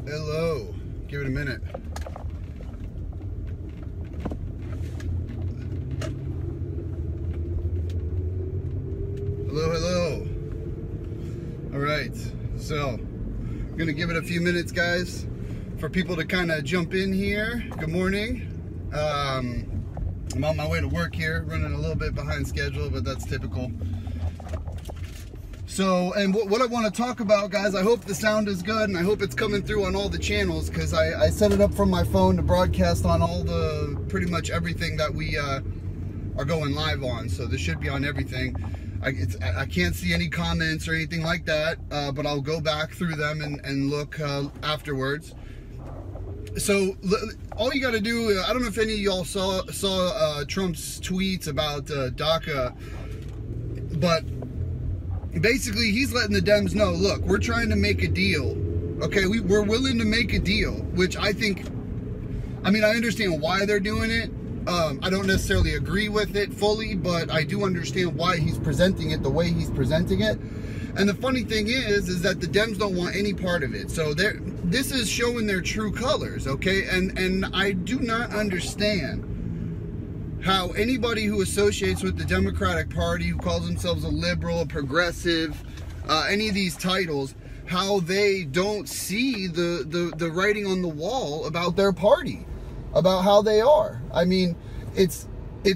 Hello. Give it a minute. Hello. All right. So, I'm going to give it a few minutes, guys, for people to kind of jump in here. Good morning. I'm on my way to work here, running a little bit behind schedule, but that's typical. So, and what I want to talk about, guys, I hope the sound is good, and I hope it's coming through on all the channels, because I set it up from my phone to broadcast on all the, pretty much everything that we are going live on. So this should be on everything. I can't see any comments or anything like that, but I'll go back through them and look afterwards. So all you got to do, I don't know if any of y'all saw Trump's tweets about DACA, but basically he's letting the Dems know, look, we're trying to make a deal. Okay, we're willing to make a deal, which I think, I mean, I understand why they're doing it. I don't necessarily agree with it fully, but I do understand why he's presenting it the way he's presenting it. And the funny thing is that the Dems don't want any part of it. So this is showing their true colors, okay? And I do not understand how anybody who associates with the Democratic Party, who calls themselves a liberal, a progressive, any of these titles, how they don't see the writing on the wall about their party, about how they are. I mean, it's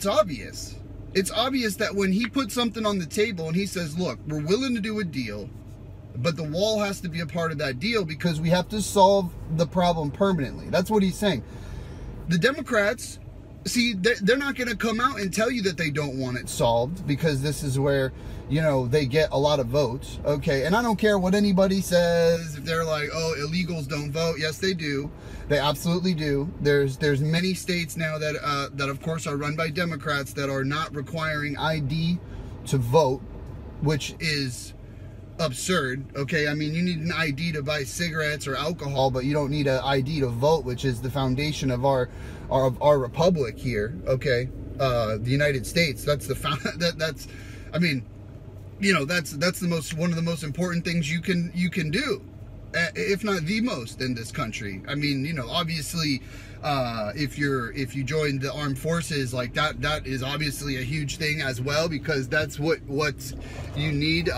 obvious. It's obvious that when he puts something on the table and he says, look, we're willing to do a deal, but the wall has to be a part of that deal because we have to solve the problem permanently. That's what he's saying. The Democrats, see, they're not going to come out and tell you that they don't want it solved, because this is where, you know, they get a lot of votes. Okay, and I don't care what anybody says. If they're like, oh, illegals don't vote. Yes, they do. They absolutely do. There's many states now that of course are run by Democrats that are not requiring ID to vote, which is absurd. Okay, I mean, you need an ID to buy cigarettes or alcohol, but you don't need an ID to vote, which is the foundation of our republic here. Okay, the United States. That's the that's. I mean, you know, that's one of the most important things you can do, if not the most, in this country. I mean, you know, obviously, if you join the armed forces, like that is obviously a huge thing as well, because that's what you need,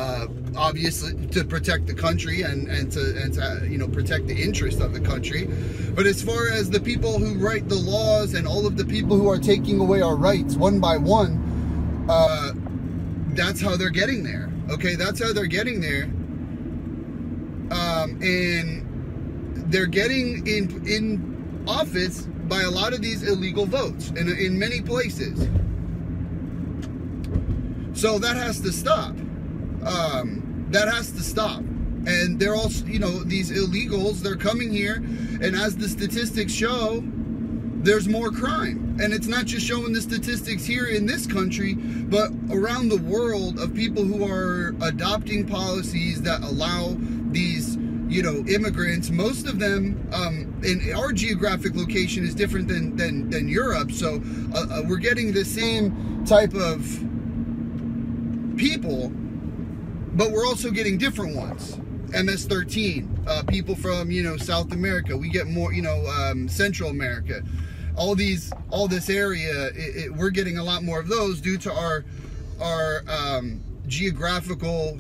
obviously, to protect the country and to you know, protect the interest of the country. But as far as the people who write the laws and all of the people who are taking away our rights one by one, that's how they're getting there. Okay, that's how they're getting there. And they're getting in office by a lot of these illegal votes in many places. So that has to stop. That has to stop. And they're also, you know, these illegals, they're coming here, and as the statistics show, there's more crime. And it's not just showing the statistics here in this country, but around the world, of people who are adopting policies that allow these, you know, immigrants. Most of them, in our geographic location is different than Europe. So we're getting the same type of people, but we're also getting different ones. MS-13, people from, you know, South America. We get more, you know, Central America. All this area, we're getting a lot more of those due to our geographical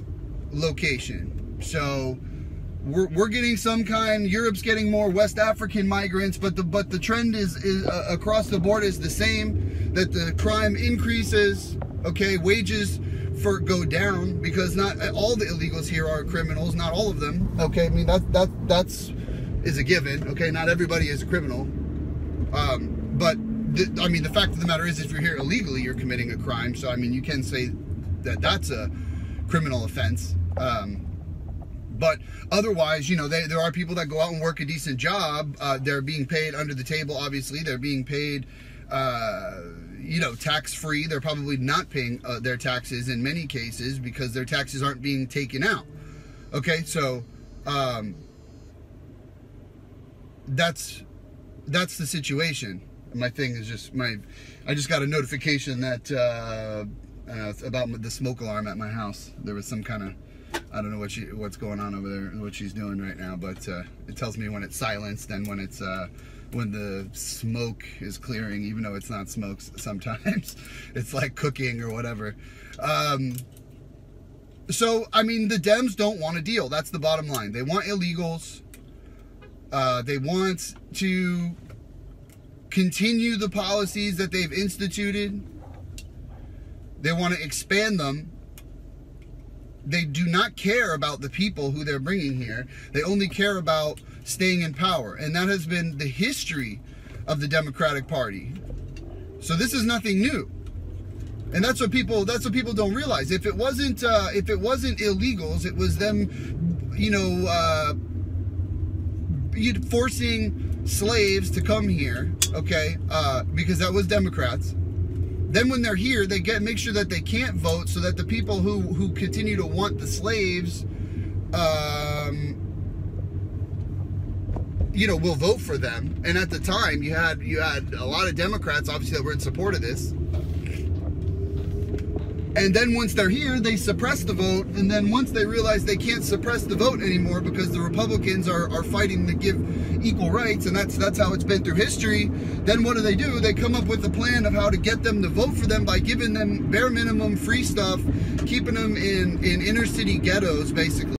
location. So we're getting some kind. Europe's getting more West African migrants, but the trend is across the board is the same. That the crime increases. Okay, wages go down, because not all the illegals here are criminals. Not all of them. Okay, I mean that's is a given. Okay, not everybody is a criminal. But I mean, the fact of the matter is, if you're here illegally, you're committing a crime. So I mean, you can say that that's a criminal offense. But otherwise, you know, there are people that go out and work a decent job. They're being paid under the table, obviously. They're being paid, you know, tax-free. They're probably not paying their taxes in many cases, because their taxes aren't being taken out. Okay, so that's the situation. My thing is just I just got a notification that about the smoke alarm at my house. There was some kind of I don't know what's going on over there, what she's doing right now, but it tells me when it's silenced and when it's when the smoke is clearing, even though it's not smoke sometimes. It's like cooking or whatever. So, I mean, the Dems don't want a deal. That's the bottom line. They want illegals. They want to continue the policies that they've instituted. They want to expand them. They do not care about the people who they're bringing here. They only care about staying in power. And that has been the history of the Democratic Party. So this is nothing new. And that's what people don't realize. If it wasn't illegals, it was them, you know, forcing slaves to come here, okay? Because that was Democrats. Then when they're here, they make sure that they can't vote, so that the people who continue to want the slaves, you know, will vote for them. And at the time, you had a lot of Democrats, obviously, that were in support of this. And then once they're here, they suppress the vote. And then once they realize they can't suppress the vote anymore because the Republicans are fighting to give equal rights, and that's how it's been through history, then what do? They come up with a plan of how to get them to vote for them by giving them bare minimum free stuff, keeping them in inner city ghettos, basically.